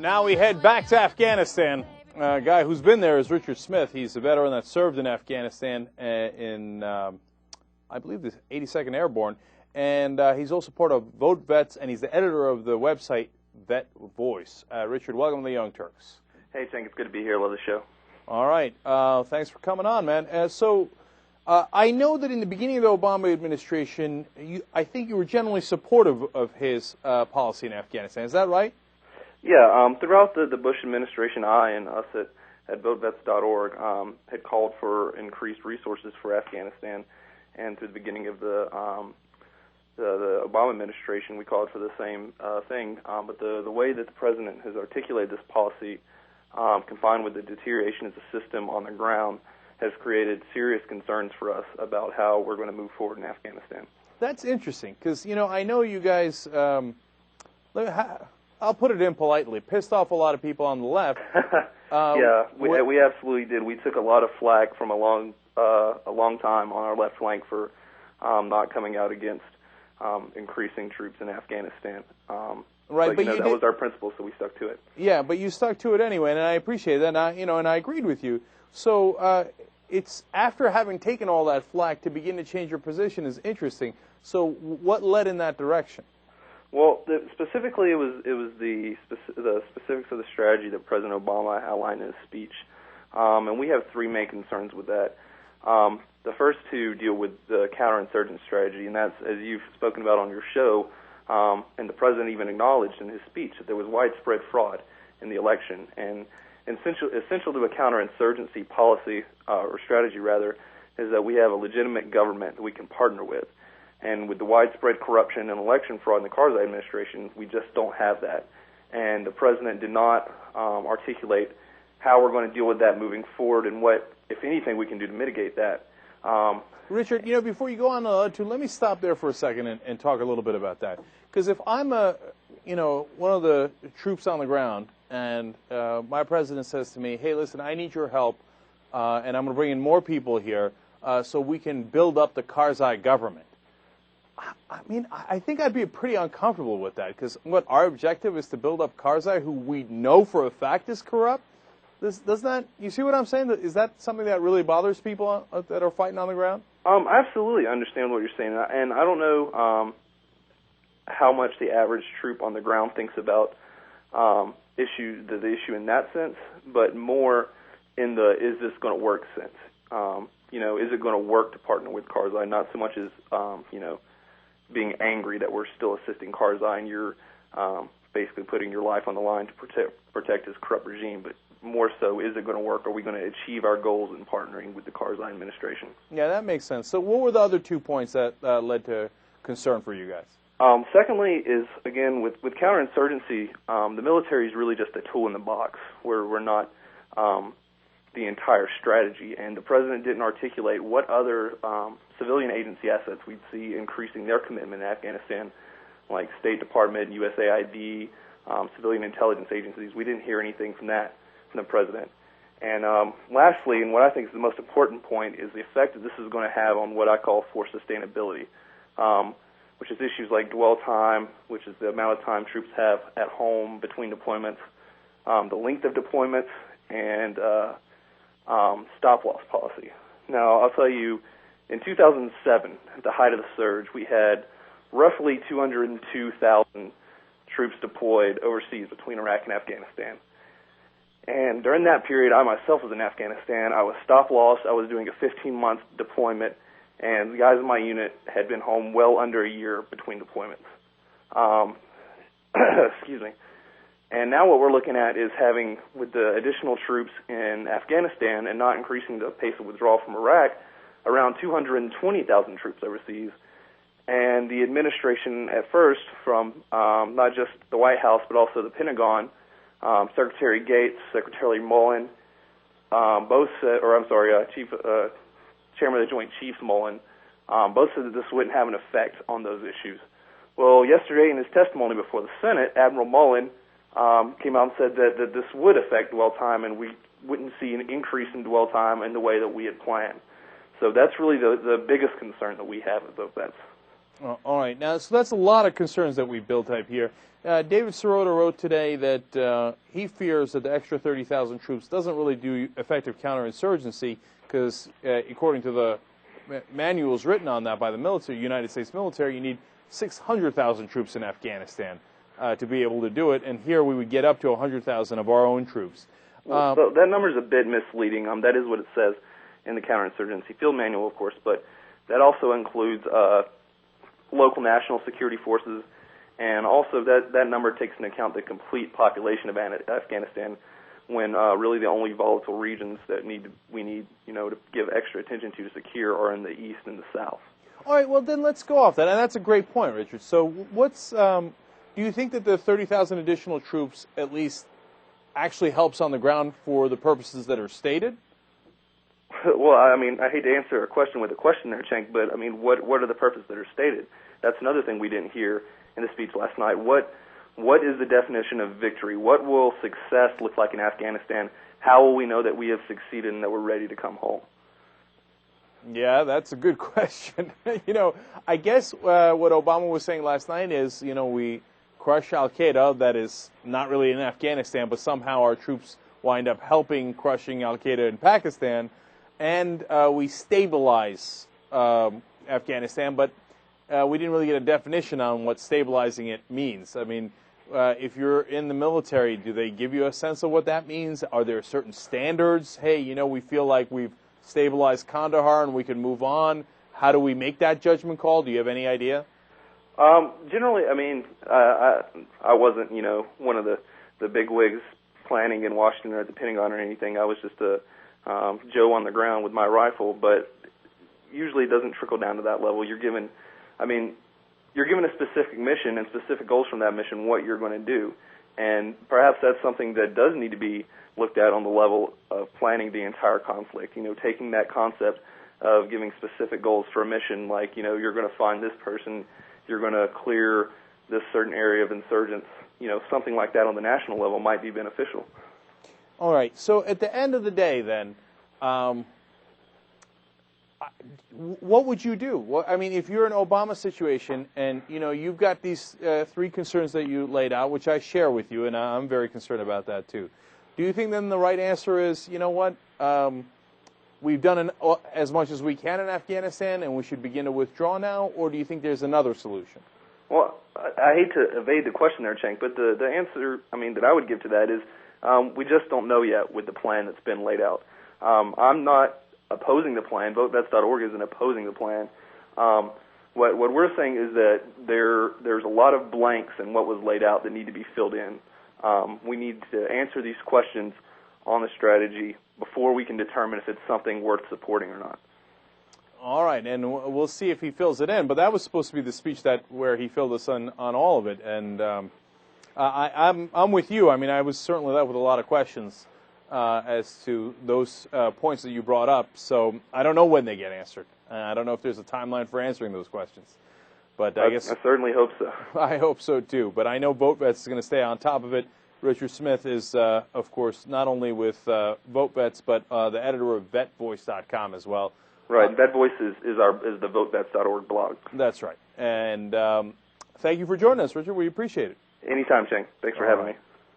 Now we head back to Afghanistan. A guy who's been there is Richard Smith. He's a veteran that served in Afghanistan in, I believe, the 82nd Airborne. And he's also part of Vote Vets, and he's the editor of the website Vet Voice. Richard, welcome to the Young Turks. Hey, Tank, it's good to be here. Love the show. All right. Thanks for coming on, man. I know that in the beginning of the Obama administration, I think you were generally supportive of his policy in Afghanistan. Is that right? Yeah. Throughout the Bush administration, I and us at VoteVets.org had called for increased resources for Afghanistan, and through the beginning of the Obama administration, we called for the same thing. But the way that the president has articulated this policy, combined with the deterioration of the system on the ground, has created serious concerns for us about how we're going to move forward in Afghanistan. That's interesting, because, I know you guys, I'll put it in politely, pissed off a lot of people on the left. Yeah, we absolutely did. We took a lot of flack from a long time on our left flank for not coming out against increasing troops in Afghanistan. Right, but that was our principle, so we stuck to it. Yeah, but you stuck to it anyway, and I appreciate that. And I agreed with you. So it's after having taken all that flack to begin to change your position is interesting. So what led in that direction? Well, specifically, it was the specifics of the strategy that President Obama outlined in his speech, and we have three main concerns with that. The first two deal with the counterinsurgency strategy, and that's, as you've spoken about on your show, and the president even acknowledged in his speech, that there was widespread fraud in the election. And essential to a counterinsurgency policy, or strategy rather, is that we have a legitimate government that we can partner with. And with the widespread corruption and election fraud in the Karzai administration, we just don't have that. And the president did not articulate how we're going to deal with that moving forward and what, if anything, we can do to mitigate that. Richard, before you go on let me stop there for a second and talk a little bit about that. Because if I'm one of the troops on the ground and my president says to me, hey, listen, I need your help and I'm going to bring in more people here so we can build up the Karzai government. I think I'd be pretty uncomfortable with that, because our objective is to build up Karzai, who we know for a fact is corrupt. You see what I'm saying? Is that something that really bothers people that are fighting on the ground? I absolutely understand what you're saying, and I don't know how much the average troop on the ground thinks about the issue in that sense, but more in the is this going to work sense. Is it going to work to partner with Karzai? Not so much as being angry that we're still assisting Karzai and you're basically putting your life on the line to protect his corrupt regime, but more so, is it going to work? Are we going to achieve our goals in partnering with the Karzai administration? Yeah, that makes sense. So what were the other 2 points that led to concern for you guys? Secondly is, again, with counterinsurgency, the military is really just a tool in the box. We're not the entire strategy, and the president didn't articulate what other civilian agency assets we'd see increasing their commitment in Afghanistan, like State Department, USAID, civilian intelligence agencies. We didn't hear anything from the president. And lastly, and what I think is the most important point, is the effect that this is going to have on what I call force sustainability, which is issues like dwell time, which is the amount of time troops have at home between deployments, the length of deployments, and stop-loss policy. Now, I'll tell you, in 2007, at the height of the surge, we had roughly 202,000 troops deployed overseas between Iraq and Afghanistan. And during that period, I myself was in Afghanistan. I was stop-loss. I was doing a 15-month deployment, and the guys in my unit had been home well under a year between deployments. Excuse me. And now what we're looking at is having, with the additional troops in Afghanistan and not increasing the pace of withdrawal from Iraq, around 220,000 troops overseas. And the administration at first, from not just the White House but also the Pentagon, Secretary Gates, Secretary Mullen, Chairman of the Joint Chiefs Mullen, both said that this wouldn't have an effect on those issues. Well, yesterday in his testimony before the Senate, Admiral Mullen came out and said that this would affect dwell time, and we wouldn't see an increase in dwell time in the way that we had planned. So that's really the biggest concern that we have at Vote Vets. All right. Now, so that's a lot of concerns that we built up here. David Sirota wrote today that he fears that the extra 30,000 troops doesn't really do effective counterinsurgency because, according to the manuals written on that by the military, United States military, you need 600,000 troops in Afghanistan to be able to do it, and here we would get up to 100,000 of our own troops. So that number is a bit misleading. That is what it says in the counterinsurgency field manual, of course, but that also includes local national security forces, and also that number takes into account the complete population of Afghanistan, when really the only volatile regions that we need to give extra attention to secure are in the east and the south. All right, well then let's go off that, and that's a great point, Richard. So what's do you think that the 30,000 additional troops at least actually helps on the ground for the purposes that are stated? Well, I mean, I hate to answer a question with a question there, Cenk, but I mean, what are the purposes that are stated? That's another thing we didn't hear in the speech last night. What is the definition of victory? What will success look like in Afghanistan? How will we know that we have succeeded and that we're ready to come home? Yeah, that's a good question. I guess what Obama was saying last night is, we crush Al-Qaeda. That is not really in Afghanistan, but somehow our troops wind up helping crushing Al-Qaeda in Pakistan, and we stabilize Afghanistan, but we didn't really get a definition on what stabilizing it means. I mean, if you're in the military, do they give you a sense of what that means? Are there certain standards? Hey, we feel like we've stabilized Kandahar and we can move on. How do we make that judgment call? Do you have any idea? Generally, I mean, I wasn't, one of the big wigs planning in Washington or at the Pentagon or anything. I was just a Joe on the ground with my rifle, but usually it doesn't trickle down to that level. You're given a specific mission and specific goals from that mission, what you're going to do. And perhaps that's something that does need to be looked at on the level of planning the entire conflict, taking that concept of giving specific goals for a mission, like, you're going to find this person, you're going to clear this certain area of insurgents, something like that on the national level might be beneficial. All right. So at the end of the day, then, what would you do? Well, I mean, if you're in an Obama situation and, you've got these three concerns that you laid out, which I share with you, and I'm very concerned about that too. Do you think then the right answer is, we've done as much as we can in Afghanistan and we should begin to withdraw now, or do you think there's another solution? Well, I hate to evade the question there, Cenk, but the answer, that I would give to that is we just don't know yet with the plan that's been laid out. I'm not opposing the plan. VoteVets.org isn't opposing the plan. What we're saying is that there's a lot of blanks in what was laid out that need to be filled in. We need to answer these questions on the strategy before we can determine if it's something worth supporting or not. All right, and we'll see if he fills it in. But that was supposed to be the speech where he filled us on all of it. And I'm with you. I mean, I was certainly left with a lot of questions as to those points that you brought up. So I don't know when they get answered. I don't know if there's a timeline for answering those questions. But I guess I certainly hope so. I hope so too. But I know VoteVets is going to stay on top of it. Richard Smith is, of course, not only with VoteVets, but the editor of VetVoice.com as well. Right. VetVoice is the VoteVets.org blog. That's right. And thank you for joining us, Richard. We appreciate it. Anytime, Cenk. Thanks for having me.